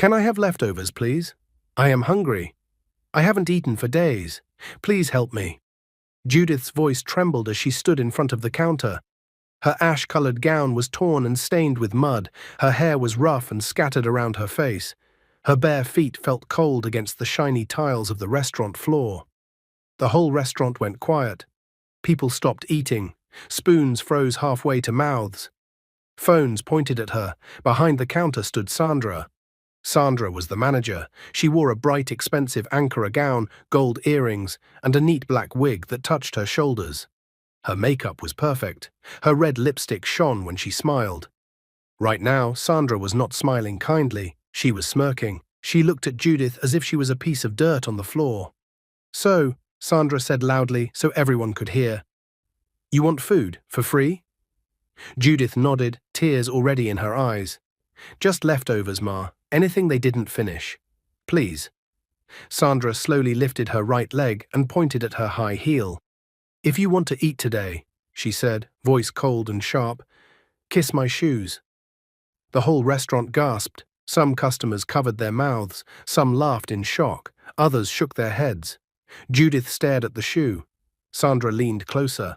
Can I have leftovers, please? I am hungry. I haven't eaten for days. Please help me. Judith's voice trembled as she stood in front of the counter. Her ash-colored gown was torn and stained with mud. Her hair was rough and scattered around her face. Her bare feet felt cold against the shiny tiles of the restaurant floor. The whole restaurant went quiet. People stopped eating. Spoons froze halfway to mouths. Phones pointed at her. Behind the counter stood Sandra. Sandra was the manager. She wore a bright, expensive Ankara gown, gold earrings, and a neat black wig that touched her shoulders. Her makeup was perfect. Her red lipstick shone when she smiled. Right now, Sandra was not smiling kindly. She was smirking. She looked at Judith as if she was a piece of dirt on the floor. "So," Sandra said loudly so everyone could hear, "you want food, for free?" Judith nodded, tears already in her eyes. "Just leftovers, Ma. Anything they didn't finish. Please." Sandra slowly lifted her right leg and pointed at her high heel. "If you want to eat today," she said, voice cold and sharp, "kiss my shoes." The whole restaurant gasped. Some customers covered their mouths, some laughed in shock, others shook their heads. Judith stared at the shoe. Sandra leaned closer.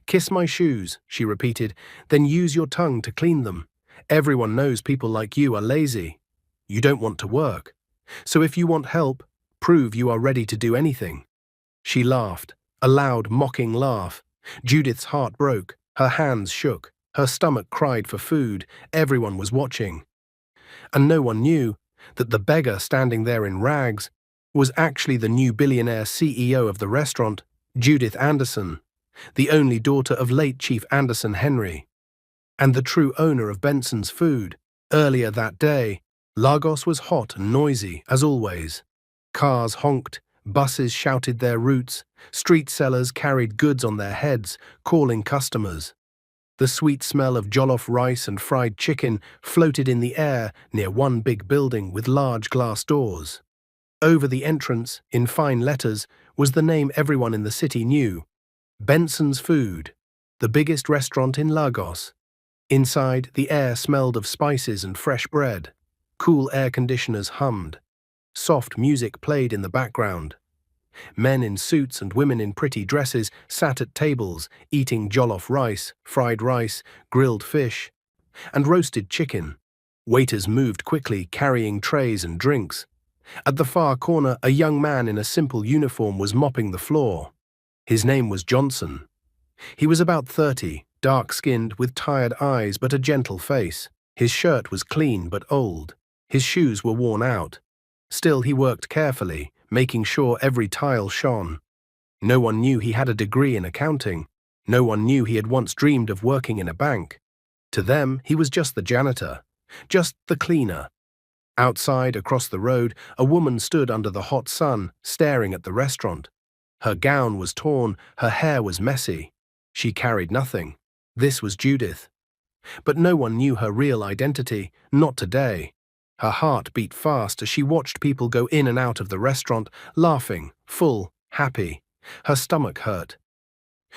"Kiss my shoes," she repeated, "then use your tongue to clean them. Everyone knows people like you are lazy. You don't want to work. So if you want help, prove you are ready to do anything." She laughed, a loud, mocking laugh. Judith's heart broke, her hands shook, her stomach cried for food. Everyone was watching. And no one knew that the beggar standing there in rags was actually the new billionaire CEO of the restaurant, Judith Anderson, the only daughter of late Chief Anderson Henry, and the true owner of Benson's Food. Earlier that day, Lagos was hot and noisy, as always. Cars honked, buses shouted their routes, street sellers carried goods on their heads, calling customers. The sweet smell of jollof rice and fried chicken floated in the air near one big building with large glass doors. Over the entrance, in fine letters, was the name everyone in the city knew: Benson's Food, the biggest restaurant in Lagos. Inside, the air smelled of spices and fresh bread. Cool air conditioners hummed. Soft music played in the background. Men in suits and women in pretty dresses sat at tables, eating jollof rice, fried rice, grilled fish, and roasted chicken. Waiters moved quickly, carrying trays and drinks. At the far corner, a young man in a simple uniform was mopping the floor. His name was Johnson. He was about 30, dark-skinned, with tired eyes but a gentle face. His shirt was clean but old. His shoes were worn out. Still, he worked carefully, making sure every tile shone. No one knew he had a degree in accounting. No one knew he had once dreamed of working in a bank. To them, he was just the janitor, just the cleaner. Outside, across the road, a woman stood under the hot sun, staring at the restaurant. Her gown was torn, her hair was messy. She carried nothing. This was Judith. But no one knew her real identity, not today. Her heart beat fast as she watched people go in and out of the restaurant, laughing, full, happy. Her stomach hurt.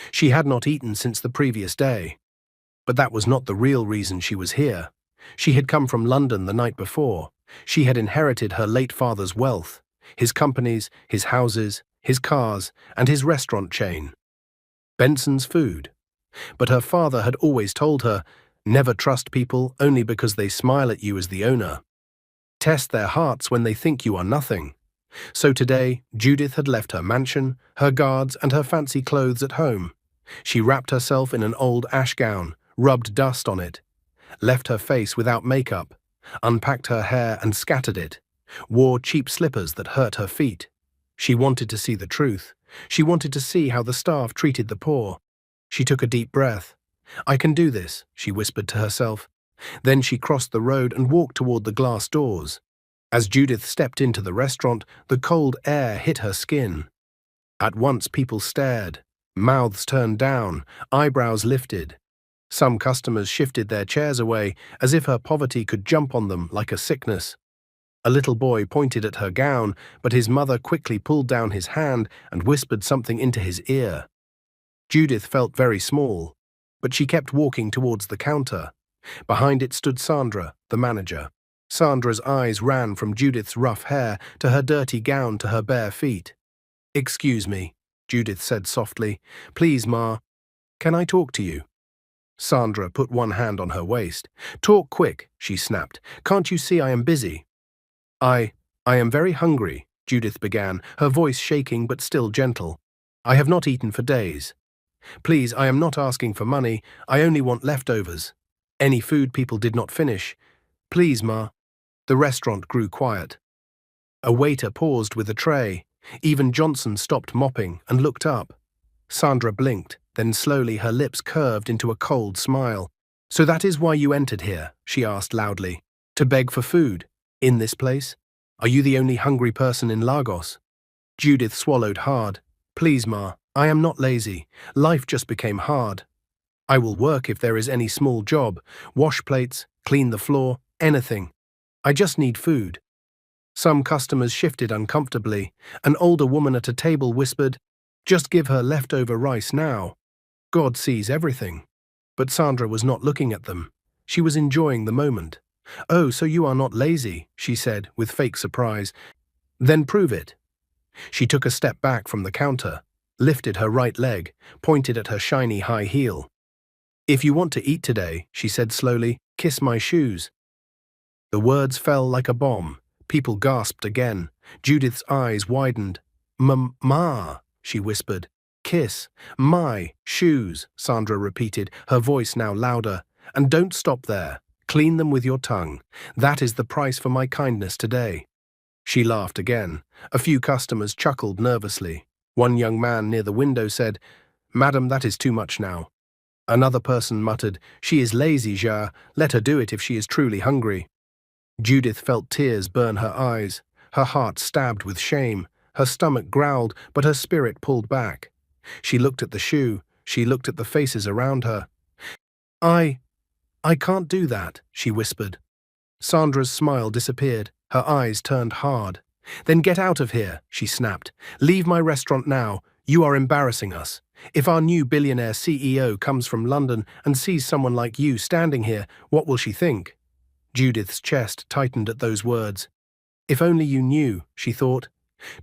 She had not eaten since the previous day. But that was not the real reason she was here. She had come from London the night before. She had inherited her late father's wealth, his companies, his houses, his cars, and his restaurant chain. Benson's Food. But her father had always told her, never trust people only because they smile at you as the owner. Test their hearts when they think you are nothing. So today, Judith had left her mansion, her guards, and her fancy clothes at home. She wrapped herself in an old ash gown, rubbed dust on it, left her face without makeup, unpacked her hair and scattered it, wore cheap slippers that hurt her feet. She wanted to see the truth. She wanted to see how the staff treated the poor. She took a deep breath. "I can do this," she whispered to herself. Then she crossed the road and walked toward the glass doors. As Judith stepped into the restaurant, the cold air hit her skin. At once people stared, mouths turned down, eyebrows lifted. Some customers shifted their chairs away, as if her poverty could jump on them like a sickness. A little boy pointed at her gown, but his mother quickly pulled down his hand and whispered something into his ear. Judith felt very small, but she kept walking towards the counter. Behind it stood Sandra, the manager. Sandra's eyes ran from Judith's rough hair to her dirty gown to her bare feet. "Excuse me," Judith said softly. "Please, Ma, can I talk to you?" Sandra put one hand on her waist. "Talk quick," she snapped. "Can't you see I am busy?" I am very hungry," Judith began, her voice shaking but still gentle. "I have not eaten for days. Please, I am not asking for money. I only want leftovers. Any food people did not finish. Please, Ma." The restaurant grew quiet. A waiter paused with a tray. Even Johnson stopped mopping and looked up. Sandra blinked, then slowly her lips curved into a cold smile. "So that is why you entered here?" she asked loudly. "To beg for food? In this place? Are you the only hungry person in Lagos?" Judith swallowed hard. "Please, Ma, I am not lazy. Life just became hard. I will work if there is any small job. Wash plates, clean the floor, anything. I just need food." Some customers shifted uncomfortably. An older woman at a table whispered, "Just give her leftover rice now. God sees everything." But Sandra was not looking at them. She was enjoying the moment. "Oh, so you are not lazy," she said with fake surprise. "Then prove it." She took a step back from the counter, lifted her right leg, pointed at her shiny high heel. "If you want to eat today," she said slowly, "kiss my shoes." The words fell like a bomb. People gasped again. Judith's eyes widened. Ma, she whispered. "Kiss my shoes," Sandra repeated, her voice now louder. "And don't stop there. Clean them with your tongue. That is the price for my kindness today." She laughed again. A few customers chuckled nervously. One young man near the window said, "Madam, that is too much now." Another person muttered, "She is lazy, Ja. Let her do it if she is truly hungry." Judith felt tears burn her eyes. Her heart stabbed with shame. Her stomach growled, but her spirit pulled back. She looked at the shoe. She looked at the faces around her. I can't do that," she whispered. Sandra's smile disappeared. Her eyes turned hard. "Then get out of here," she snapped. "Leave my restaurant now. You are embarrassing us. If our new billionaire CEO comes from London and sees someone like you standing here, what will she think?" Judith's chest tightened at those words. "If only you knew," she thought.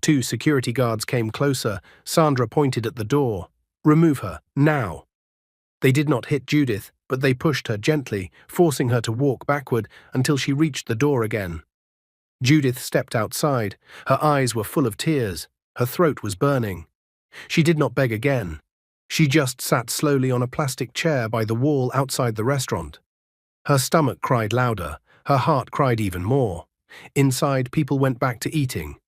Two security guards came closer. Sandra pointed at the door. "Remove her, now." They did not hit Judith, but they pushed her gently, forcing her to walk backward until she reached the door again. Judith stepped outside. Her eyes were full of tears. Her throat was burning. She did not beg again. She just sat slowly on a plastic chair by the wall outside the restaurant. Her stomach cried louder. Her heart cried even more. Inside, people went back to eating.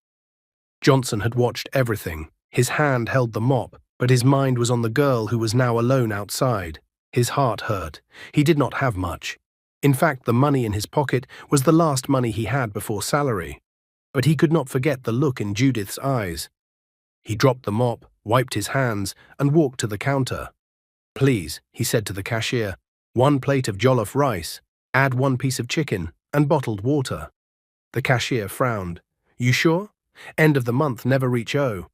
Johnson had watched everything. His hand held the mop, but his mind was on the girl who was now alone outside. His heart hurt. He did not have much. In fact, the money in his pocket was the last money he had before salary. But he could not forget the look in Judith's eyes. He dropped the mop, wiped his hands, and walked to the counter. "Please," he said to the cashier, "1 plate of jollof rice, add 1 piece of chicken, and bottled water." The cashier frowned. "You sure? End of the month never reach O."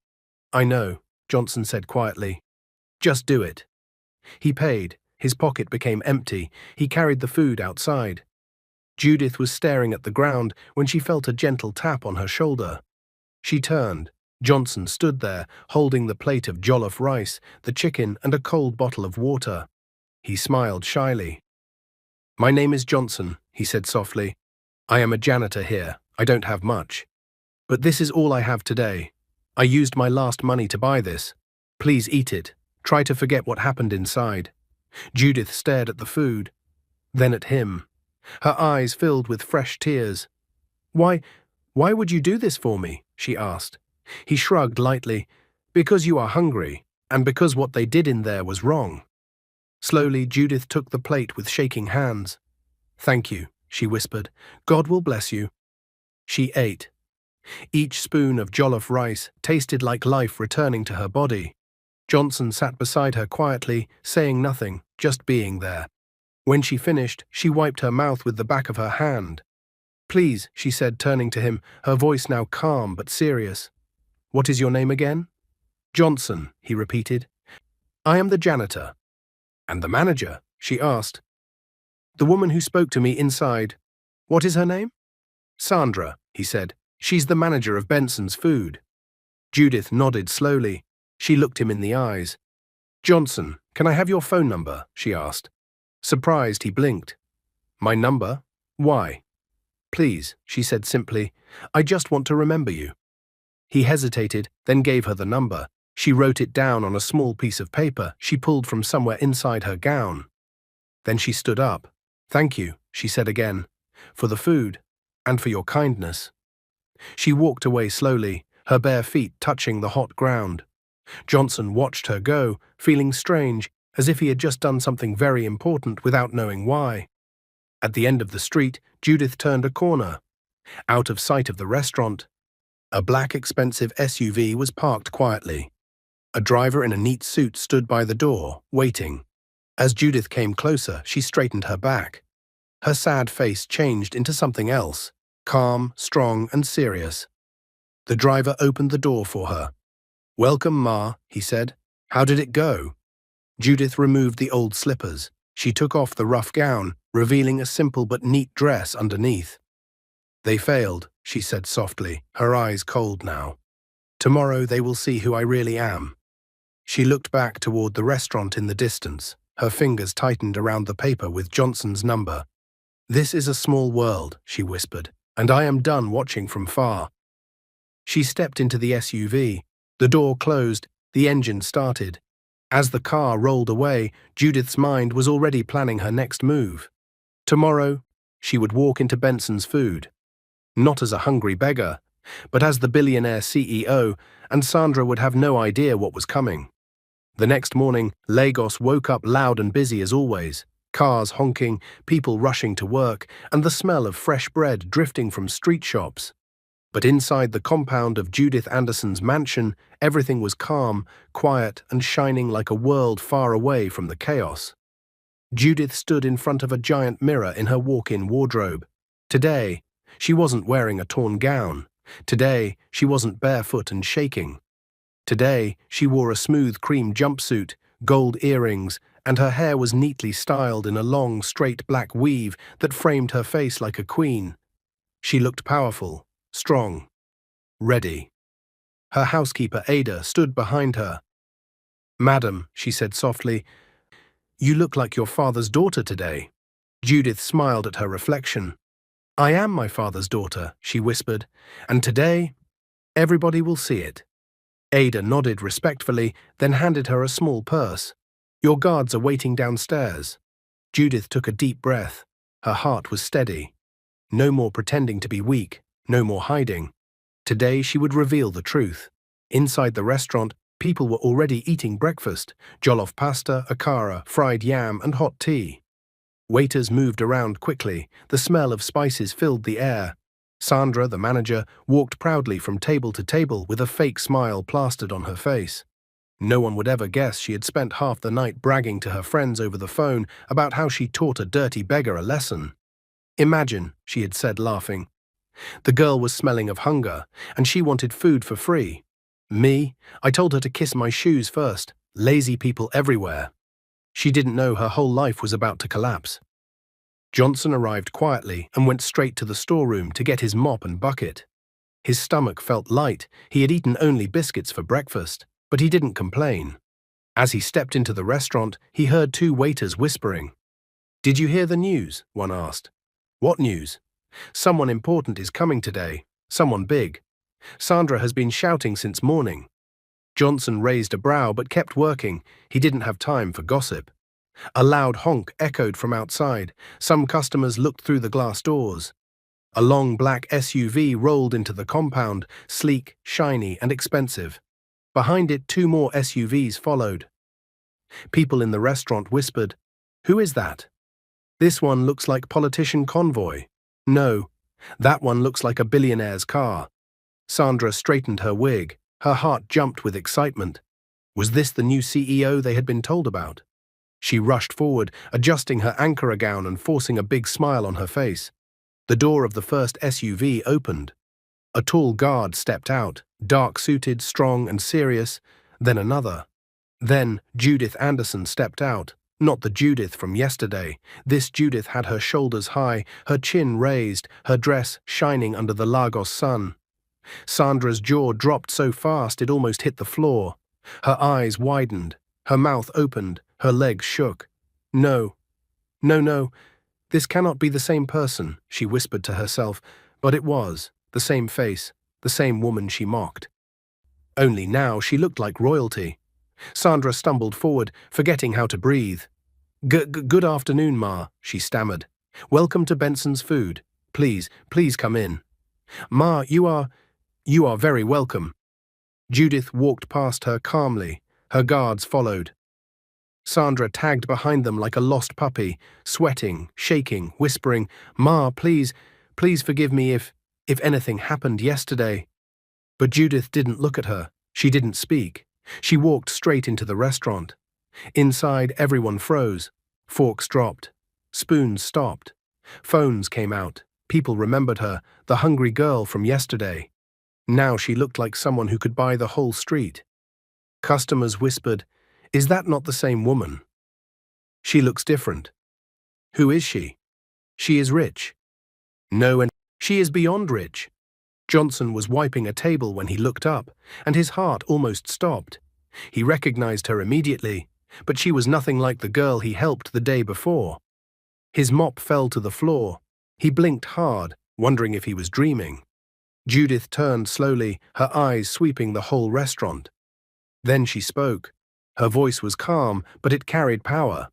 "I know," Johnson said quietly. "Just do it." He paid. His pocket became empty. He carried the food outside. Judith was staring at the ground when she felt a gentle tap on her shoulder. She turned. Johnson stood there, holding the plate of jollof rice, the chicken, and a cold bottle of water. He smiled shyly. "My name is Johnson," he said softly. "I am a janitor here. I don't have much. But this is all I have today. I used my last money to buy this. Please eat it. Try to forget what happened inside." Judith stared at the food, then at him. Her eyes filled with fresh tears. Why would you do this for me?" she asked. He shrugged lightly. "Because you are hungry, and because what they did in there was wrong." Slowly, Judith took the plate with shaking hands. "Thank you," she whispered. "God will bless you." She ate. Each spoon of jollof rice tasted like life returning to her body. Johnson sat beside her quietly, saying nothing, just being there. When she finished, she wiped her mouth with the back of her hand. "Please," she said, turning to him, her voice now calm but serious. "What is your name again?" "Johnson," he repeated. "I am the janitor." "And the manager?" she asked. "The woman who spoke to me inside. What is her name?" Sandra, he said. She's the manager of Benson's Food. Judith nodded slowly. She looked him in the eyes. Johnson, can I have your phone number? She asked. Surprised, he blinked. My number? Why? Please, she said simply. I just want to remember you. He hesitated, then gave her the number. She wrote it down on a small piece of paper she pulled from somewhere inside her gown. Then she stood up. Thank you, she said again, for the food and for your kindness. She walked away slowly, her bare feet touching the hot ground. Johnson watched her go, feeling strange, as if he had just done something very important without knowing why. At the end of the street, Judith turned a corner. Out of sight of the restaurant, a black expensive SUV was parked quietly. A driver in a neat suit stood by the door, waiting. As Judith came closer, she straightened her back. Her sad face changed into something else, calm, strong, and serious. The driver opened the door for her. Welcome, Ma, he said. How did it go? Judith removed the old slippers. She took off the rough gown, revealing a simple but neat dress underneath. They failed, she said softly, her eyes cold now. Tomorrow they will see who I really am. She looked back toward the restaurant in the distance. Her fingers tightened around the paper with Johnson's number. This is a small world, she whispered, and I am done watching from far. She stepped into the SUV. The door closed, the engine started. As the car rolled away, Judith's mind was already planning her next move. Tomorrow, she would walk into Benson's Food. Not as a hungry beggar, but as the billionaire CEO, and Sandra would have no idea what was coming. The next morning, Lagos woke up loud and busy as always. Cars honking, people rushing to work, and the smell of fresh bread drifting from street shops. But inside the compound of Judith Anderson's mansion, everything was calm, quiet, and shining like a world far away from the chaos. Judith stood in front of a giant mirror in her walk-in wardrobe. Today, she wasn't wearing a torn gown. Today, she wasn't barefoot and shaking. Today, she wore a smooth cream jumpsuit, gold earrings, and her hair was neatly styled in a long, straight black weave that framed her face like a queen. She looked powerful, strong, ready. Her housekeeper, Ada, stood behind her. Madam, she said softly, you look like your father's daughter today. Judith smiled at her reflection. I am my father's daughter, she whispered, and today, everybody will see it. Ada nodded respectfully, then handed her a small purse. Your guards are waiting downstairs. Judith took a deep breath. Her heart was steady. No more pretending to be weak, no more hiding. Today she would reveal the truth. Inside the restaurant, people were already eating breakfast, jollof pasta, akara, fried yam, and hot tea. Waiters moved around quickly. The smell of spices filled the air. Sandra, the manager, walked proudly from table to table with a fake smile plastered on her face. No one would ever guess she had spent half the night bragging to her friends over the phone about how she taught a dirty beggar a lesson. Imagine, she had said, laughing. The girl was smelling of hunger, and she wanted food for free. Me, I told her to kiss my shoes first. Lazy people everywhere. She didn't know her whole life was about to collapse. Johnson arrived quietly and went straight to the storeroom to get his mop and bucket. His stomach felt light. He had eaten only biscuits for breakfast, but he didn't complain. As he stepped into the restaurant, he heard two waiters whispering. Did you hear the news? One asked. What news? Someone important is coming today. Someone big. Sandra has been shouting since morning. Johnson raised a brow but kept working. He didn't have time for gossip. A loud honk echoed from outside. Some customers looked through the glass doors. A long black SUV rolled into the compound, sleek, shiny, and expensive. Behind it, two more SUVs followed. People in the restaurant whispered, Who is that? This one looks like politician convoy. No, that one looks like a billionaire's car. Sandra straightened her wig. Her heart jumped with excitement. Was this the new CEO they had been told about? She rushed forward, adjusting her Ankara gown and forcing a big smile on her face. The door of the first SUV opened. A tall guard stepped out, dark-suited, strong and serious, then another. Then Judith Anderson stepped out, Not the Judith from yesterday. This Judith had her shoulders high, her chin raised, her dress shining under the Lagos sun. Sandra's jaw dropped so fast it almost hit the floor. Her eyes widened, her mouth opened, her legs shook. No, no, this cannot be the same person, she whispered to herself, but it was, the same face, the same woman she mocked. Only now she looked like royalty. Sandra stumbled forward, forgetting how to breathe. Good afternoon, Ma, she stammered. Welcome to Benson's Food. Please come in. Ma, you are very welcome. Judith walked past her calmly. Her guards followed. Sandra tagged behind them like a lost puppy, sweating, shaking, whispering, Ma, please forgive me if anything happened yesterday. But Judith didn't look at her. She didn't speak. She walked straight into the restaurant. Inside, everyone froze. Forks dropped. Spoons stopped. Phones came out. People remembered her, the hungry girl from yesterday. Now she looked like someone who could buy the whole street. Customers whispered, "Is that not the same woman? She looks different. Who is she? She is rich." No, and she is beyond rich. Johnson was wiping a table when he looked up, and his heart almost stopped. He recognized her immediately, but she was nothing like the girl he helped the day before. His mop fell to the floor. He blinked hard, wondering if he was dreaming. Judith turned slowly, her eyes sweeping the whole restaurant. Then she spoke. Her voice was calm, but it carried power.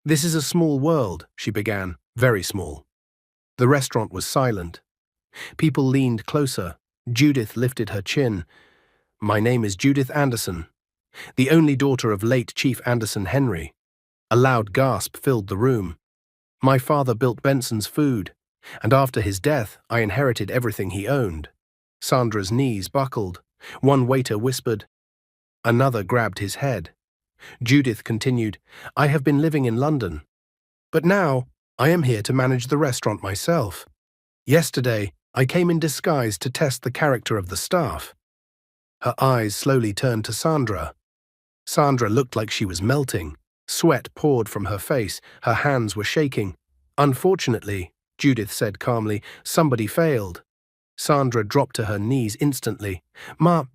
"This is a small world," she began, "very small." The restaurant was silent. People leaned closer. Judith lifted her chin. "My name is Judith Anderson, the only daughter of late Chief Anderson Henry." A loud gasp filled the room. "My father built Benson's Food, and after his death, I inherited everything he owned." Sandra's knees buckled. One waiter whispered. Another grabbed his head. Judith continued, "I have been living in London, but now I am here to manage the restaurant myself. Yesterday, I came in disguise to test the character of the staff." Her eyes slowly turned to Sandra. Sandra looked like she was melting. Sweat poured from her face. Her hands were shaking. "Unfortunately," Judith said calmly, "somebody failed." Sandra dropped to her knees instantly. Ma,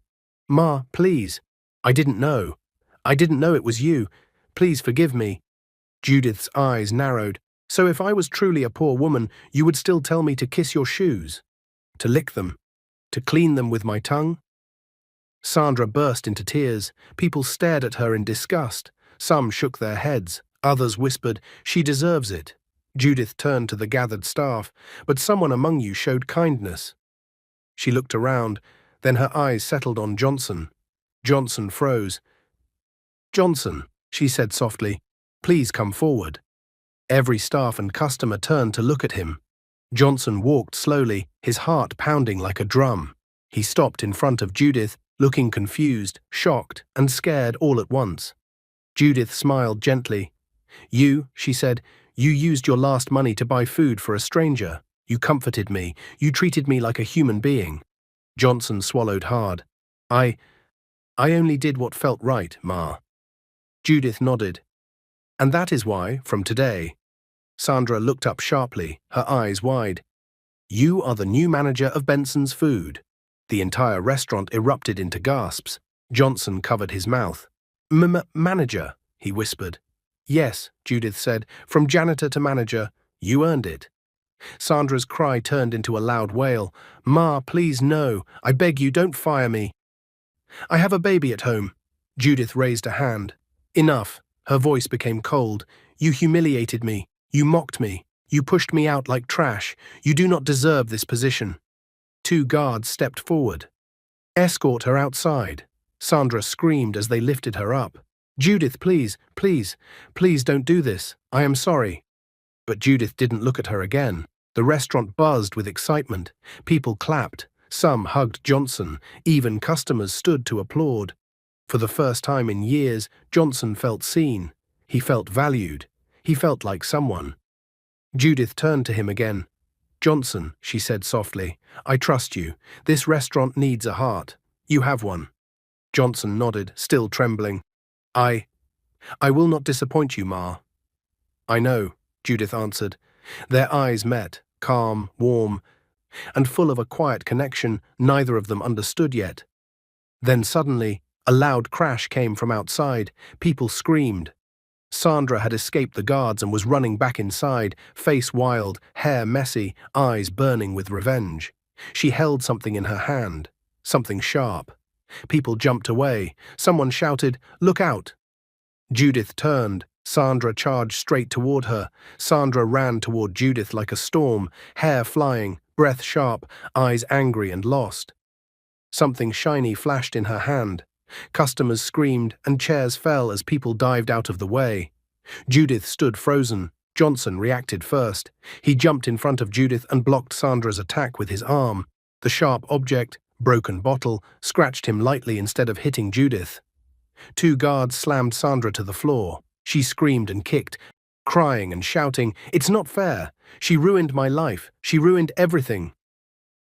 please. I didn't know. I didn't know it was you. Please forgive me." Judith's eyes narrowed. "So if I was truly a poor woman, you would still tell me to kiss your shoes? To lick them? To clean them with my tongue?" Sandra burst into tears. People stared at her in disgust. Some shook their heads. Others whispered, "She deserves it." Judith turned to the gathered staff. "But someone among you showed kindness." She looked around, then her eyes settled on Johnson. Johnson froze. "Johnson," she said softly, "please come forward." Every staff and customer turned to look at him. Johnson walked slowly, his heart pounding like a drum. He stopped in front of Judith, looking confused, shocked, and scared all at once. Judith smiled gently. "You," she said, "you used your last money to buy food for a stranger. You comforted me. You treated me like a human being." Johnson swallowed hard. I only did what felt right, Ma." Judith nodded. "And that is why, from today—" Sandra looked up sharply, her eyes wide. "You are the new manager of Benson's Food." The entire restaurant erupted into gasps. Johnson covered his mouth. Manager, he whispered. "Yes," Judith said, "from janitor to manager. You earned it." Sandra's cry turned into a loud wail. "Ma, please no. I beg you, don't fire me. I have a baby at home." Judith raised a hand. "Enough." Her voice became cold. "You humiliated me. You mocked me. You pushed me out like trash. You do not deserve this position." Two guards stepped forward. "Escort her outside." Sandra screamed as they lifted her up. "Judith, please don't do this. I am sorry." But Judith didn't look at her again. The restaurant buzzed with excitement. People clapped. Some hugged Johnson. Even customers stood to applaud. For the first time in years, Johnson felt seen. He felt valued. He felt like someone. Judith turned to him again. "Johnson," she said softly, "I trust you. This restaurant needs a heart. You have one." Johnson nodded, still trembling. I will not disappoint you, Ma. I know, Judith answered. Their eyes met, calm, warm, and full of a quiet connection neither of them understood yet. Then suddenly, a loud crash came from outside. People screamed. Sandra had escaped the guards and was running back inside, face wild, hair messy, eyes burning with revenge. She held something in her hand, something sharp. People jumped away. Someone shouted, "Look out!" Judith turned. Sandra charged straight toward her. Sandra ran toward Judith like a storm, hair flying, breath sharp, eyes angry and lost. Something shiny flashed in her hand. Customers screamed and chairs fell as people dived out of the way. Judith stood frozen. Johnson reacted first. He jumped in front of Judith and blocked Sandra's attack with his arm. The sharp object, broken bottle, scratched him lightly instead of hitting Judith. Two guards slammed Sandra to the floor. She screamed and kicked, crying and shouting, "It's not fair! She ruined my life! She ruined everything!"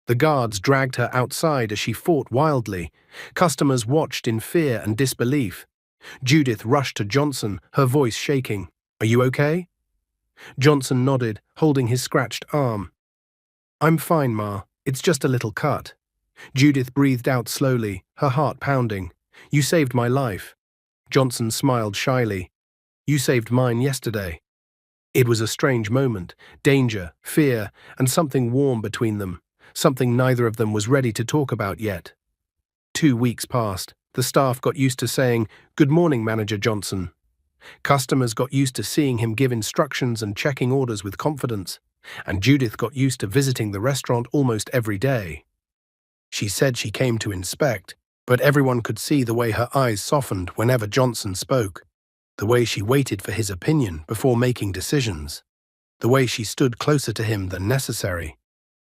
The guards dragged her outside as she fought wildly. Customers watched in fear and disbelief. Judith rushed to Johnson, her voice shaking. "Are you okay?" Johnson nodded, holding his scratched arm. "I'm fine, Ma. It's just a little cut." Judith breathed out slowly, her heart pounding. "You saved my life." Johnson smiled shyly. "You saved mine yesterday." It was a strange moment, danger, fear, and something warm between them, something neither of them was ready to talk about yet. 2 weeks passed. The staff got used to saying, "Good morning, Manager Johnson." Customers got used to seeing him give instructions and checking orders with confidence, and Judith got used to visiting the restaurant almost every day. She said she came to inspect, but everyone could see the way her eyes softened whenever Johnson spoke, the way she waited for his opinion before making decisions, the way she stood closer to him than necessary.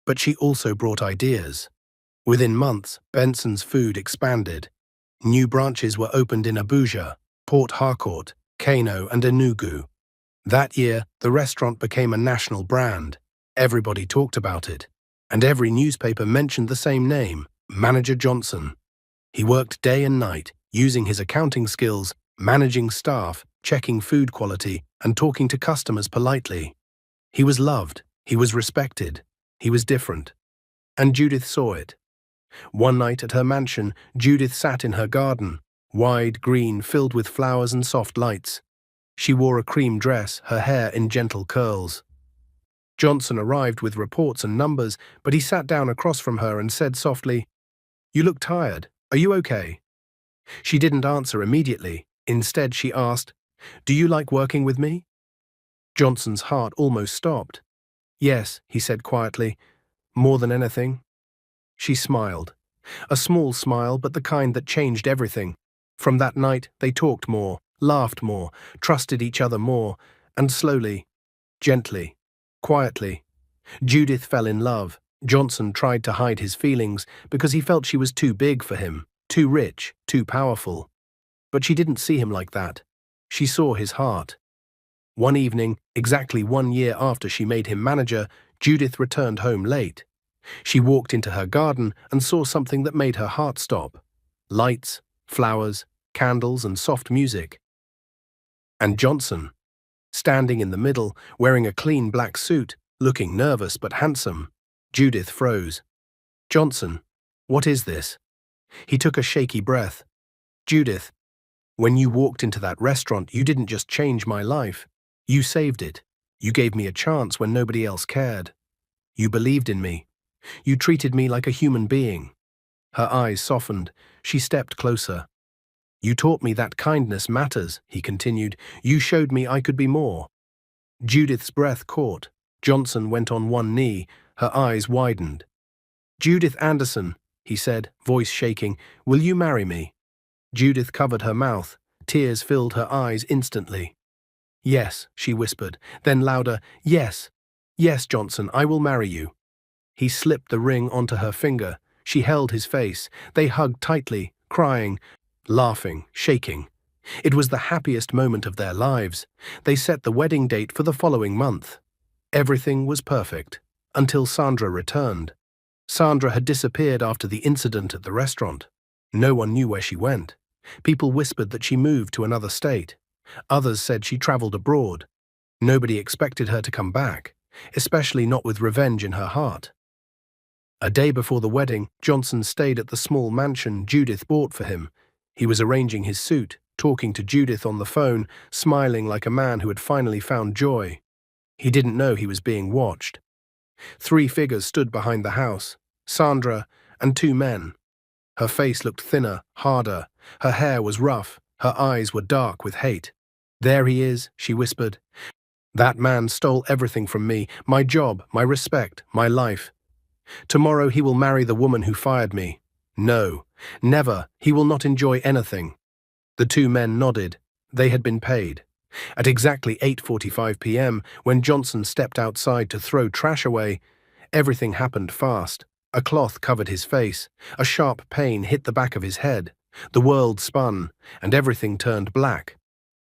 But she also brought ideas. Within months, Benson's food expanded. New branches were opened in Abuja, Port Harcourt, Kano, and Enugu. That year, the restaurant became a national brand. Everybody talked about it, and every newspaper mentioned the same name, Manager Johnson. He worked day and night, using his accounting skills, managing staff, checking food quality, and talking to customers politely. He was loved, he was respected, he was different. And Judith saw it. One night at her mansion, Judith sat in her garden, wide, green, filled with flowers and soft lights. She wore a cream dress, her hair in gentle curls. Johnson arrived with reports and numbers, but he sat down across from her and said softly, "You look tired. Are you okay?" She didn't answer immediately. Instead, she asked, "Do you like working with me?" Johnson's heart almost stopped. "Yes," he said quietly, "more than anything." She smiled. A small smile, but the kind that changed everything. From that night, they talked more, laughed more, trusted each other more, and slowly, gently, quietly, Judith fell in love. Johnson tried to hide his feelings because he felt she was too big for him, too rich, too powerful. But she didn't see him like that. She saw his heart. One evening, exactly 1 year after she made him manager, Judith returned home late. She walked into her garden and saw something that made her heart stop. Lights, flowers, candles, and soft music. And Johnson, standing in the middle, wearing a clean black suit, looking nervous but handsome. Judith froze. "Johnson, what is this?" He took a shaky breath. "Judith, when you walked into that restaurant, you didn't just change my life. You saved it. You gave me a chance when nobody else cared. You believed in me. You treated me like a human being." Her eyes softened. She stepped closer. "You taught me that kindness matters," he continued. "You showed me I could be more." Judith's breath caught. Johnson went on one knee. Her eyes widened. "Judith Anderson," he said, voice shaking, "will you marry me?" Judith covered her mouth. Tears filled her eyes instantly. "Yes," she whispered, then louder, "Yes, yes, Johnson, I will marry you." He slipped the ring onto her finger. She held his face. They hugged tightly, crying, laughing, shaking. It was the happiest moment of their lives. They set the wedding date for the following month. Everything was perfect, until Sandra returned. Sandra had disappeared after the incident at the restaurant. No one knew where she went. People whispered that she moved to another state. Others said she traveled abroad. Nobody expected her to come back, especially not with revenge in her heart. A day before the wedding, Johnson stayed at the small mansion Judith bought for him. He was arranging his suit, talking to Judith on the phone, smiling like a man who had finally found joy. He didn't know he was being watched. 3 figures stood behind the house, Sandra and 2 men. Her face looked thinner, harder. Her hair was rough. Her eyes were dark with hate. "There he is," she whispered. "That man stole everything from me, my job, my respect, my life. Tomorrow he will marry the woman who fired me. No, never, he will not enjoy anything." The 2 men nodded. They had been paid. At exactly 8:45 p.m., when Johnson stepped outside to throw trash away, everything happened fast. A cloth covered his face. A sharp pain hit the back of his head. The world spun, and everything turned black.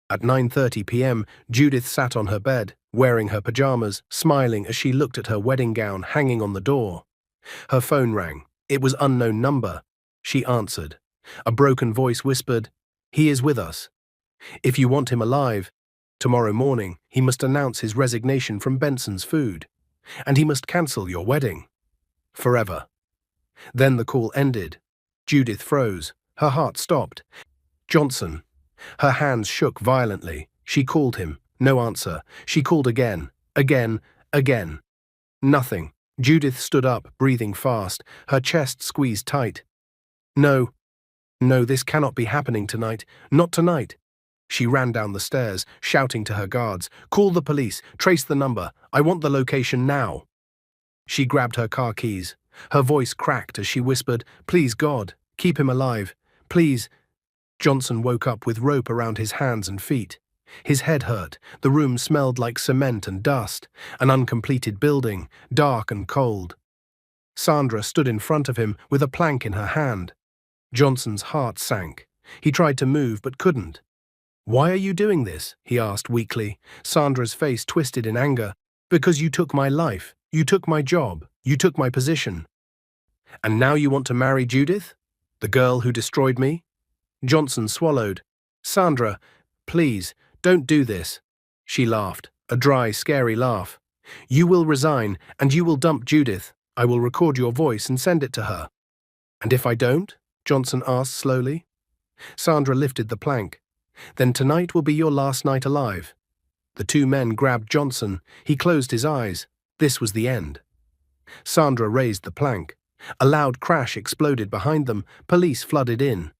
At 9:30 p.m., Judith sat on her bed, wearing her pajamas, smiling as she looked at her wedding gown hanging on the door. Her phone rang. It was unknown number. She answered. A broken voice whispered, "He is with us. If you want him alive, tomorrow morning he must announce his resignation from Benson's Food, and he must cancel your wedding. Forever." Then the call ended. Judith froze. Her heart stopped. Johnson. Her hands shook violently. She called him. No answer. She called again. Again. Nothing. Judith stood up, breathing fast, her chest squeezed tight. No, this cannot be happening tonight. Not tonight. She ran down the stairs, shouting to her guards, "Call the police, trace the number. I want the location now." She grabbed her car keys. Her voice cracked as she whispered, "Please, God, keep him alive. Please." Johnson woke up with rope around his hands and feet. His head hurt. The room smelled like cement and dust, an uncompleted building, dark and cold. Sandra stood in front of him with a plank in her hand. Johnson's heart sank. He tried to move but couldn't. "Why are you doing this?" he asked weakly. Sandra's face twisted in anger. "Because you took my life. You took my job. You took my position. And now you want to marry Judith? The girl who destroyed me?" Johnson swallowed. "Sandra, please, don't do this." She laughed, a dry, scary laugh. "You will resign, and you will dump Judith. I will record your voice and send it to her." "And if I don't?" Johnson asked slowly. Sandra lifted the plank. "Then tonight will be your last night alive." The 2 men grabbed Johnson. He closed his eyes. This was the end. Sandra raised the plank. A loud crash exploded behind them. Police flooded in.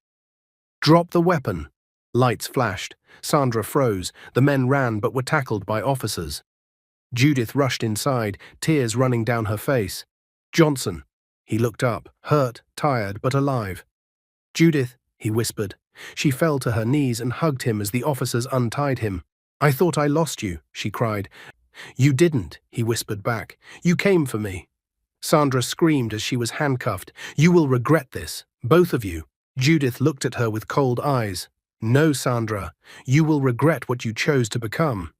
"Drop the weapon." Lights flashed. Sandra froze. The men ran but were tackled by officers. Judith rushed inside, tears running down her face. "Johnson." He looked up, hurt, tired, but alive. "Judith," he whispered. She fell to her knees and hugged him as the officers untied him. "I thought I lost you," she cried. "You didn't," he whispered back. "You came for me." Sandra screamed as she was handcuffed. "You will regret this, both of you." Judith looked at her with cold eyes. "No, Sandra, you will regret what you chose to become."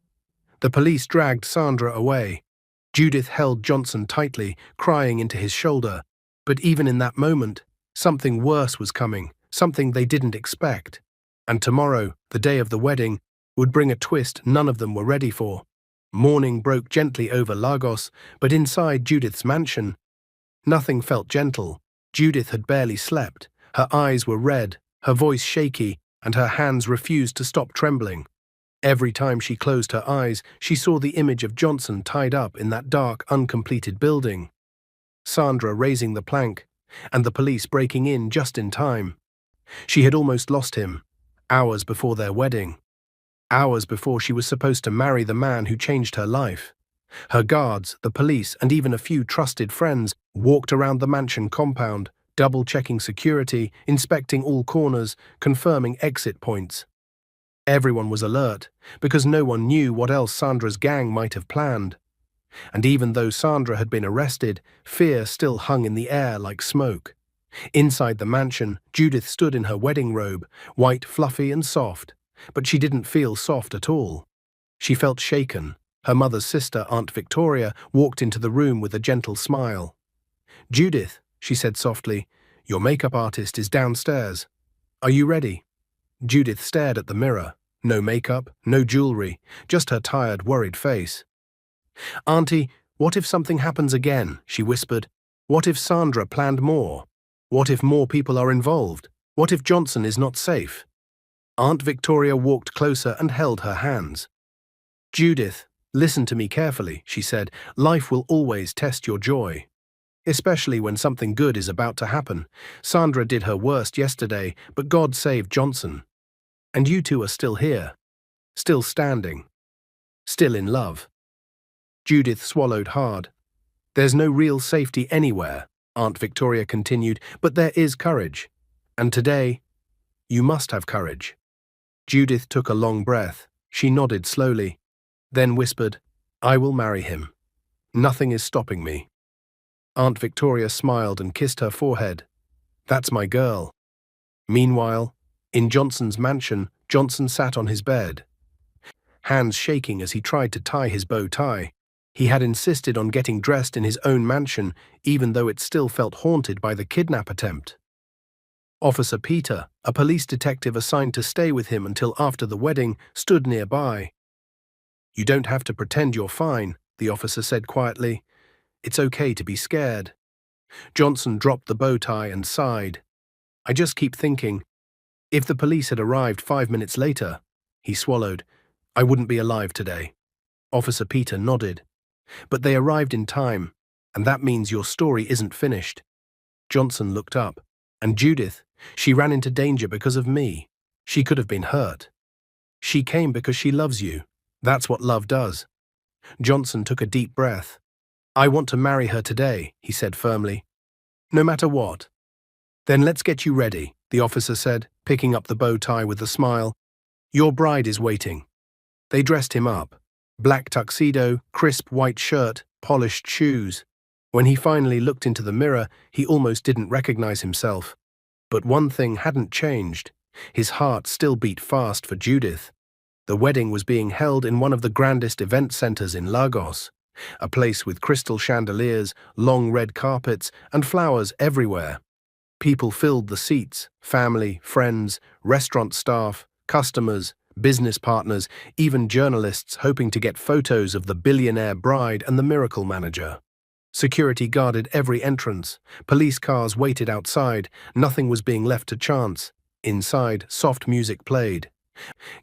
The police dragged Sandra away. Judith held Johnson tightly, crying into his shoulder. But even in that moment, something worse was coming, something they didn't expect. And tomorrow, the day of the wedding, would bring a twist none of them were ready for. Morning broke gently over Lagos, but inside Judith's mansion, nothing felt gentle. Judith had barely slept. Her eyes were red, her voice shaky, and her hands refused to stop trembling. Every time she closed her eyes, she saw the image of Johnson tied up in that dark, uncompleted building. Sandra raising the plank, and the police breaking in just in time. She had almost lost him, hours before their wedding. Hours before she was supposed to marry the man who changed her life. Her guards, the police, and even a few trusted friends walked around the mansion compound, double-checking security, inspecting all corners, confirming exit points. Everyone was alert, because no one knew what else Sandra's gang might have planned. And even though Sandra had been arrested, fear still hung in the air like smoke. Inside the mansion, Judith stood in her wedding robe, white, fluffy, and soft. But she didn't feel soft at all. She felt shaken. Her mother's sister, Aunt Victoria, walked into the room with a gentle smile. "Judith," she said softly, "your makeup artist is downstairs. Are you ready?" Judith stared at the mirror. No makeup, no jewelry, just her tired, worried face. "Auntie, what if something happens again?" she whispered. "What if Sandra planned more? What if more people are involved? What if Johnson is not safe?" Aunt Victoria walked closer and held her hands. "Judith, listen to me carefully," she said. "Life will always test your joy. Especially when something good is about to happen. Sandra did her worst yesterday, but God saved Johnson. And you two are still here. Still standing. Still in love." Judith swallowed hard. "There's no real safety anywhere," Aunt Victoria continued, "but there is courage. And today, you must have courage." Judith took a long breath. She nodded slowly, then whispered, "I will marry him. Nothing is stopping me." Aunt Victoria smiled and kissed her forehead. "That's my girl." Meanwhile, in Johnson's mansion, Johnson sat on his bed, hands shaking as he tried to tie his bow tie. He had insisted on getting dressed in his own mansion, even though it still felt haunted by the kidnap attempt. Officer Peter, a police detective assigned to stay with him until after the wedding, stood nearby. "You don't have to pretend you're fine," the officer said quietly. "It's okay to be scared." Johnson dropped the bow tie and sighed. "I just keep thinking, if the police had arrived 5 minutes later," he swallowed, "I wouldn't be alive today." Officer Peter nodded. "But they arrived in time, and that means your story isn't finished." Johnson looked up. "And Judith, she ran into danger because of me. She could have been hurt. She came because she loves you. That's what love does." Johnson took a deep breath. "I want to marry her today," he said firmly. "No matter what." "Then let's get you ready," the officer said, picking up the bow tie with a smile. "Your bride is waiting." They dressed him up. Black tuxedo, crisp white shirt, polished shoes. When he finally looked into the mirror, he almost didn't recognize himself. But one thing hadn't changed. His heart still beat fast for Judith. The wedding was being held in one of the grandest event centers in Lagos, a place with crystal chandeliers, long red carpets, and flowers everywhere. People filled the seats, family, friends, restaurant staff, customers, business partners, even journalists hoping to get photos of the billionaire bride and the miracle manager. Security guarded every entrance. Police cars waited outside. Nothing was being left to chance. Inside, soft music played.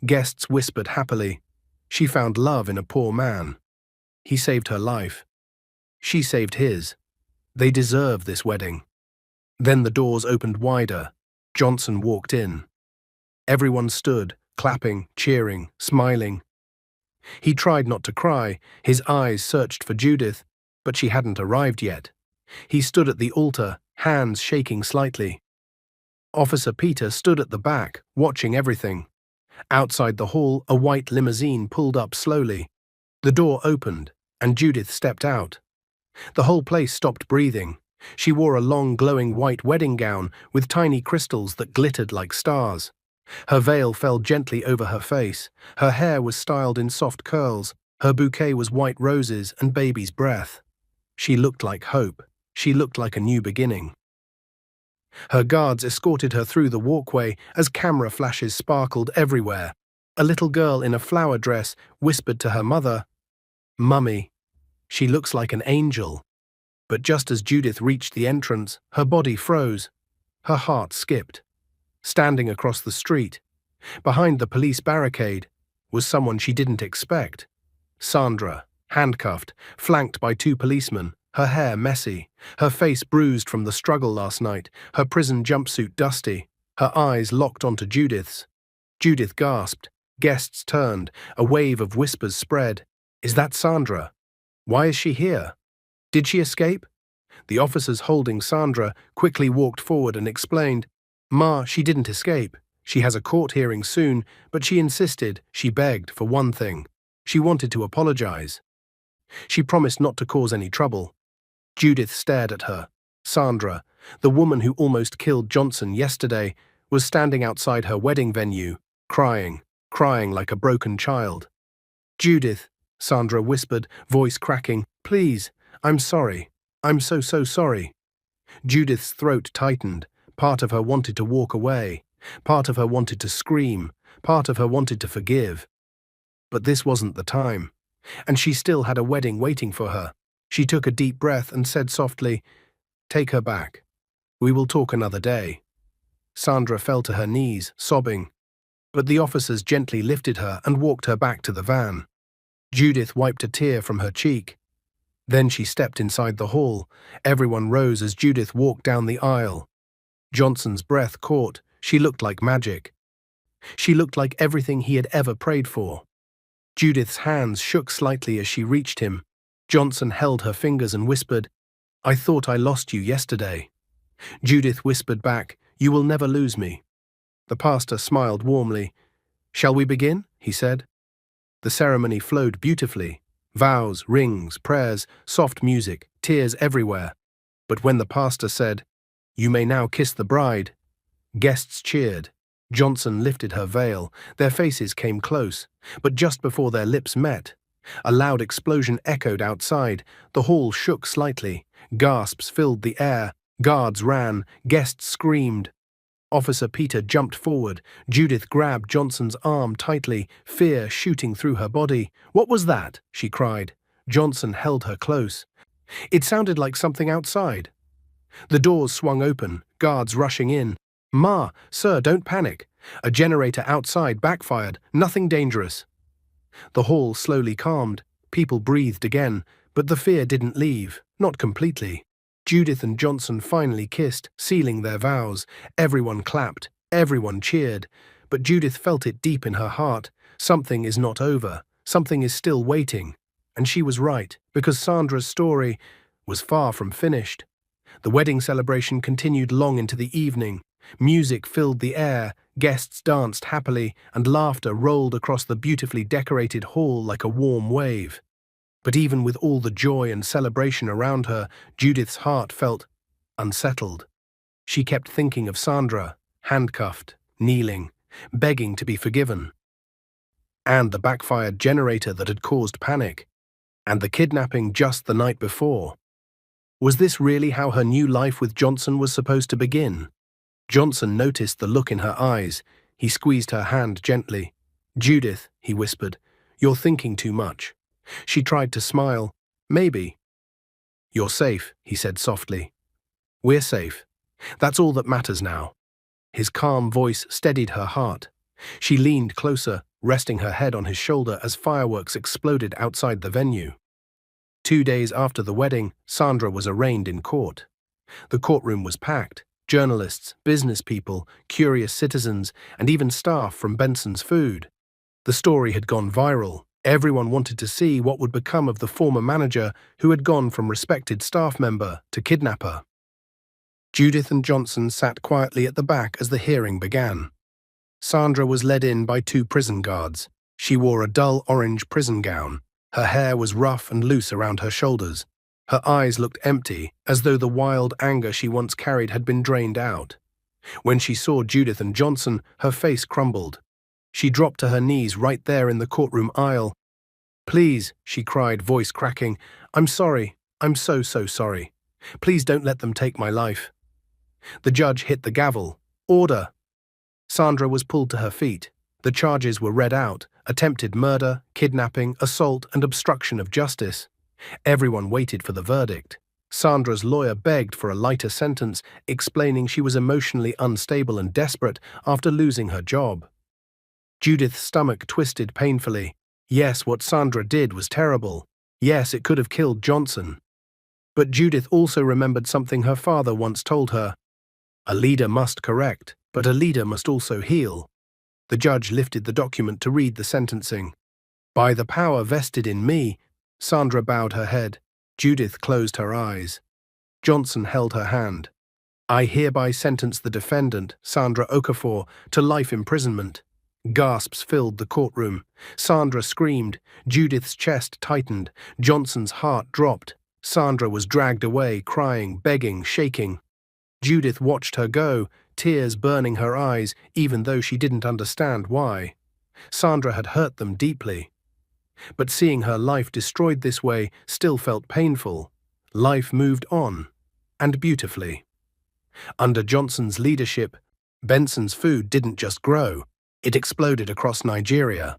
Guests whispered happily. She found love in a poor man. He saved her life. She saved his. They deserve this wedding. Then the doors opened wider. Johnson walked in. Everyone stood, clapping, cheering, smiling. He tried not to cry. His eyes searched for Judith, but she hadn't arrived yet. He stood at the altar, hands shaking slightly. Officer Peter stood at the back, watching everything. Outside the hall, a white limousine pulled up slowly. The door opened, and Judith stepped out. The whole place stopped breathing. She wore a long, glowing white wedding gown with tiny crystals that glittered like stars. Her veil fell gently over her face. Her hair was styled in soft curls. Her bouquet was white roses and baby's breath. She looked like hope. She looked like a new beginning. Her guards escorted her through the walkway as camera flashes sparkled everywhere. A little girl in a flower dress whispered to her mother, "Mummy, she looks like an angel." But just as Judith reached the entrance, her body froze. Her heart skipped. Standing across the street, behind the police barricade, was someone she didn't expect. Sandra, handcuffed, flanked by 2 policemen, her hair messy, her face bruised from the struggle last night, her prison jumpsuit dusty, her eyes locked onto Judith's. Judith gasped. Guests turned. A wave of whispers spread. "Is that Sandra? Why is she here? Did she escape?" The officers holding Sandra quickly walked forward and explained, "Ma, she didn't escape. She has a court hearing soon, but she insisted, she begged, for one thing. She wanted to apologize. She promised not to cause any trouble." Judith stared at her. Sandra, the woman who almost killed Johnson yesterday, was standing outside her wedding venue, crying like a broken child. "Judith," Sandra whispered, voice cracking, "please, I'm sorry. I'm so sorry." Judith's throat tightened. Part of her wanted to walk away. Part of her wanted to scream, part of her wanted to forgive. But this wasn't the time, and she still had a wedding waiting for her. She took a deep breath and said softly, "Take her back. We will talk another day." Sandra fell to her knees, sobbing, but the officers gently lifted her and walked her back to the van. Judith wiped a tear from her cheek. Then she stepped inside the hall. Everyone rose as Judith walked down the aisle. Johnson's breath caught. She looked like magic. She looked like everything he had ever prayed for. Judith's hands shook slightly as she reached him. Johnson held her fingers and whispered, "I thought I lost you yesterday." Judith whispered back, "You will never lose me." The pastor smiled warmly. "Shall we begin?" he said. The ceremony flowed beautifully. Vows, rings, prayers, soft music, tears everywhere. But when the pastor said, "You may now kiss the bride," guests cheered. Johnson lifted her veil. Their faces came close, but just before their lips met, a loud explosion echoed outside. The hall shook slightly. Gasps filled the air. Guards ran. Guests screamed. Officer Peter jumped forward. Judith grabbed Johnson's arm tightly, fear shooting through her body. "What was that?" she cried. Johnson held her close. It sounded like something outside. The doors swung open, guards rushing in. "Ma, sir, don't panic. A generator outside backfired. Nothing dangerous." The hall slowly calmed. People breathed again, but the fear didn't leave, not completely. Judith and Johnson finally kissed, sealing their vows. Everyone clapped, everyone cheered, but Judith felt it deep in her heart. Something is not over, something is still waiting. And she was right, because Sandra's story was far from finished. The wedding celebration continued long into the evening. Music filled the air, guests danced happily, and laughter rolled across the beautifully decorated hall like a warm wave. But even with all the joy and celebration around her, Judith's heart felt unsettled. She kept thinking of Sandra, handcuffed, kneeling, begging to be forgiven. And the backfired generator that had caused panic. And the kidnapping just the night before. Was this really how her new life with Johnson was supposed to begin? Johnson noticed the look in her eyes. He squeezed her hand gently. "Judith," he whispered, "you're thinking too much." She tried to smile. "Maybe." "You're safe," he said softly. "We're safe. That's all that matters now." His calm voice steadied her heart. She leaned closer, resting her head on his shoulder as fireworks exploded outside the venue. 2 days after the wedding, Sandra was arraigned in court. The courtroom was packed. Journalists, business people, curious citizens, and even staff from Benson's Food. The story had gone viral. Everyone wanted to see what would become of the former manager who had gone from respected staff member to kidnapper. Judith and Johnson sat quietly at the back as the hearing began. Sandra was led in by 2 prison guards. She wore a dull orange prison gown. Her hair was rough and loose around her shoulders. Her eyes looked empty, as though the wild anger she once carried had been drained out. When she saw Judith and Johnson, her face crumbled. She dropped to her knees right there in the courtroom aisle. "Please," she cried, voice cracking, "I'm sorry. I'm so sorry. Please don't let them take my life." The judge hit the gavel. "Order." Sandra was pulled to her feet. The charges were read out: attempted murder, kidnapping, assault, and obstruction of justice. Everyone waited for the verdict. Sandra's lawyer begged for a lighter sentence, explaining she was emotionally unstable and desperate after losing her job. Judith's stomach twisted painfully. Yes, what Sandra did was terrible. Yes, it could have killed Johnson. But Judith also remembered something her father once told her. A leader must correct, but a leader must also heal. The judge lifted the document to read the sentencing. "By the power vested in me," Sandra bowed her head. Judith closed her eyes. Johnson held her hand. "I hereby sentence the defendant, Sandra Okafor, to life imprisonment." Gasps filled the courtroom. Sandra screamed. Judith's chest tightened. Johnson's heart dropped. Sandra was dragged away, crying, begging, shaking. Judith watched her go, tears burning her eyes, even though she didn't understand why. Sandra had hurt them deeply. But seeing her life destroyed this way still felt painful. Life moved on, and beautifully. Under Johnson's leadership, Benson's food didn't just grow, it exploded across Nigeria.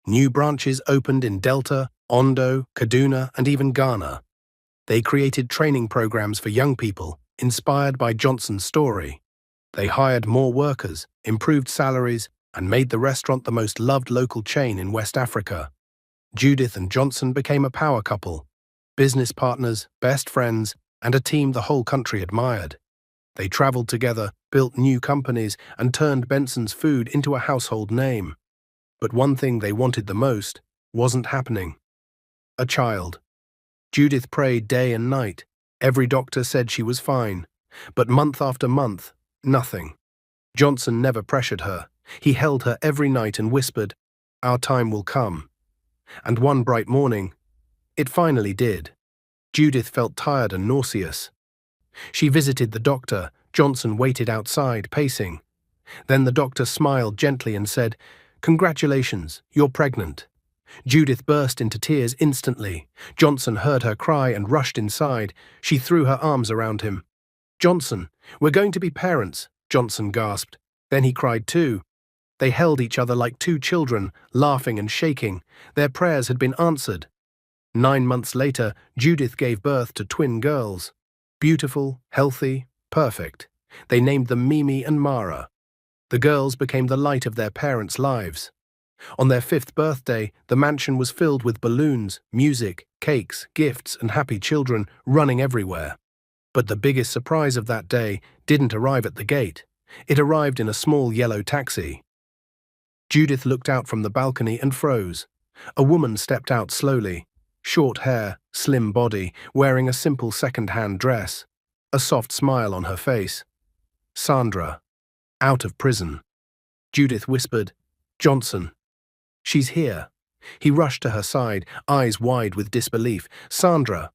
New branches opened in Delta, Ondo, Kaduna, and even Ghana. They created training programs for young people, inspired by Johnson's story. They hired more workers, improved salaries, and made the restaurant the most loved local chain in West Africa. Judith and Johnson became a power couple, business partners, best friends, and a team the whole country admired. They traveled together, built new companies, and turned Benson's food into a household name. But one thing they wanted the most wasn't happening. A child. Judith prayed day and night. Every doctor said she was fine. But month after month, nothing. Johnson never pressured her. He held her every night and whispered, "Our time will come." And one bright morning, it finally did. Judith felt tired and nauseous. She visited the doctor. Johnson waited outside, pacing. Then the doctor smiled gently and said, "Congratulations, you're pregnant." Judith burst into tears instantly. Johnson heard her cry and rushed inside. She threw her arms around him. "Johnson, we're going to be parents," Johnson gasped. Then he cried too. They held each other like two children, laughing and shaking. Their prayers had been answered. 9 months later, Judith gave birth to twin girls. Beautiful, healthy, perfect. They named them Mimi and Mara. The girls became the light of their parents' lives. On their 5th birthday, the mansion was filled with balloons, music, cakes, gifts, and happy children running everywhere. But the biggest surprise of that day didn't arrive at the gate. It arrived in a small yellow taxi. Judith looked out from the balcony and froze. A woman stepped out slowly. Short hair, slim body, wearing a simple second-hand dress. A soft smile on her face. Sandra. Out of prison. Judith whispered, "Johnson." "She's here." He rushed to her side, eyes wide with disbelief. "Sandra."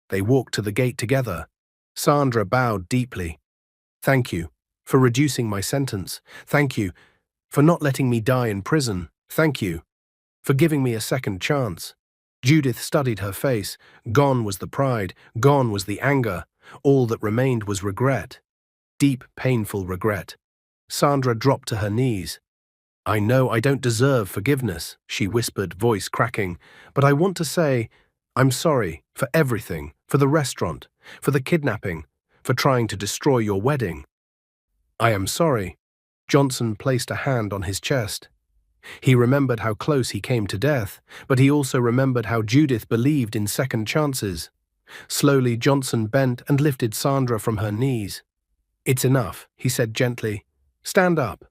They walked to the gate together. Sandra bowed deeply. "Thank you for reducing my sentence. Thank you for not letting me die in prison. Thank you for giving me a second chance." Judith studied her face. Gone was the pride, gone was the anger. All that remained was regret. Deep, painful regret. Sandra dropped to her knees. "I know I don't deserve forgiveness," she whispered, voice cracking, "but I want to say, I'm sorry for everything, for the restaurant, for the kidnapping, for trying to destroy your wedding." "I am sorry." Johnson placed a hand on his chest. He remembered how close he came to death, but he also remembered how Judith believed in second chances. Slowly, Johnson bent and lifted Sandra from her knees. "It's enough," he said gently. "Stand up."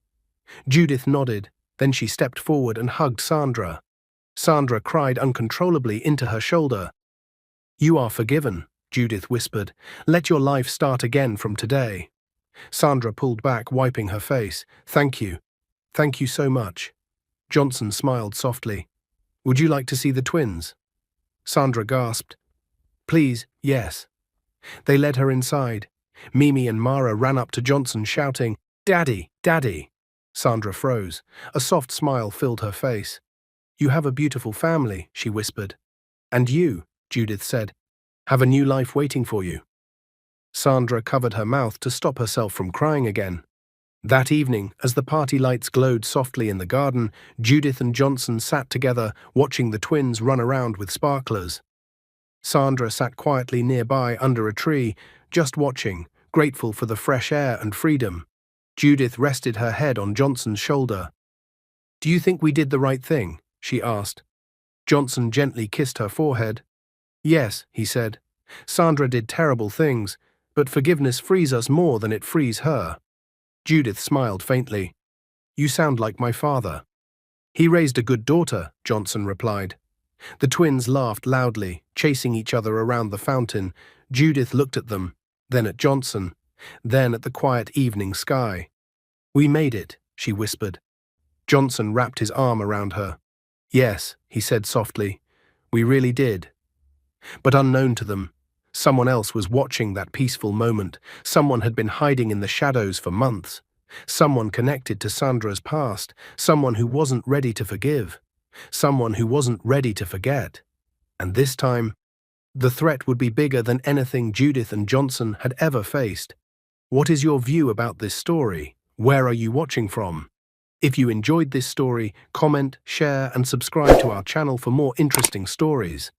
Judith nodded, then she stepped forward and hugged Sandra. Sandra cried uncontrollably into her shoulder. "You are forgiven," Judith whispered. "Let your life start again from today." Sandra pulled back, wiping her face. "Thank you. Thank you so much." Johnson smiled softly. "Would you like to see the twins?" Sandra gasped. "Please, yes." They led her inside. Mimi and Mara ran up to Johnson shouting, "Daddy, Daddy!" Sandra froze. A soft smile filled her face. "You have a beautiful family," she whispered. "And you," Judith said, "have a new life waiting for you." Sandra covered her mouth to stop herself from crying again. That evening, as the party lights glowed softly in the garden, Judith and Johnson sat together, watching the twins run around with sparklers. Sandra sat quietly nearby under a tree, just watching, grateful for the fresh air and freedom. Judith rested her head on Johnson's shoulder. "Do you think we did the right thing?" she asked. Johnson gently kissed her forehead. "Yes," he said. "Sandra did terrible things, but forgiveness frees us more than it frees her." Judith smiled faintly. "You sound like my father." "He raised a good daughter," Johnson replied. The twins laughed loudly, chasing each other around the fountain. Judith looked at them, then at Johnson, then at the quiet evening sky. "We made it," she whispered. Johnson wrapped his arm around her. "Yes," he said softly, "we really did." But unknown to them, someone else was watching that peaceful moment. Someone had been hiding in the shadows for months. Someone connected to Sandra's past. Someone who wasn't ready to forgive. Someone who wasn't ready to forget. And this time, the threat would be bigger than anything Judith and Johnson had ever faced. What is your view about this story? Where are you watching from? If you enjoyed this story, comment, share, and subscribe to our channel for more interesting stories.